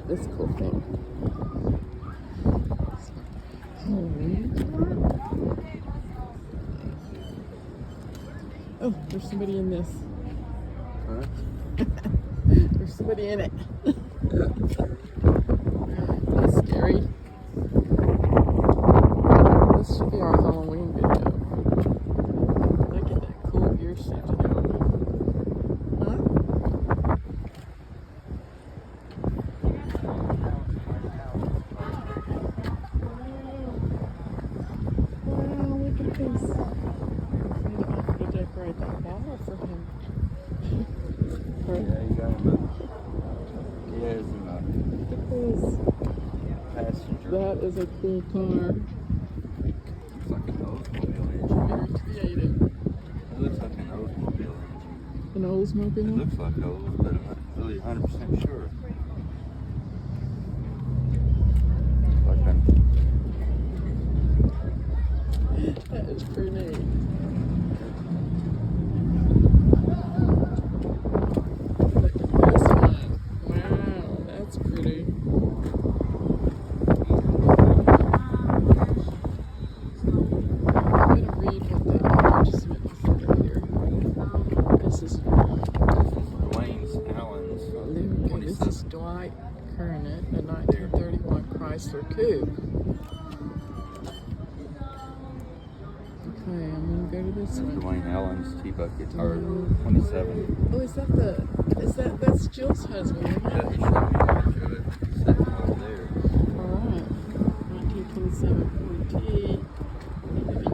this cool thing. Oh, there's somebody in this. Huh? There's somebody in it. That's scary. This should be our Halloween video. Look at that cool gear shift. Huh? Wow, look at this. I'm gonna have to decorate that ball for him. Yeah, you got him. He has him Look at this. passenger. That is a cool car. Looks like an Oldsmobile engine. Very creative. It looks like an Oldsmobile engine. An Oldsmobile? It looks like Olds, but I'm not really 100% sure. Like That is pretty neat. Look at this one. Wow, that's pretty. I'm going to read what the advertisement said here. This is Dwayne's Allen's This is Dwight Kernet, a 1931 Chrysler Coupe. Okay, I'm gonna go to this one. Dwayne Allen's T-Bucket, or 27. Oh, that's Jill's husband, isn't it? Yeah, he showed me a picture of it. Sitting over there. Alright. 1927 Ford T.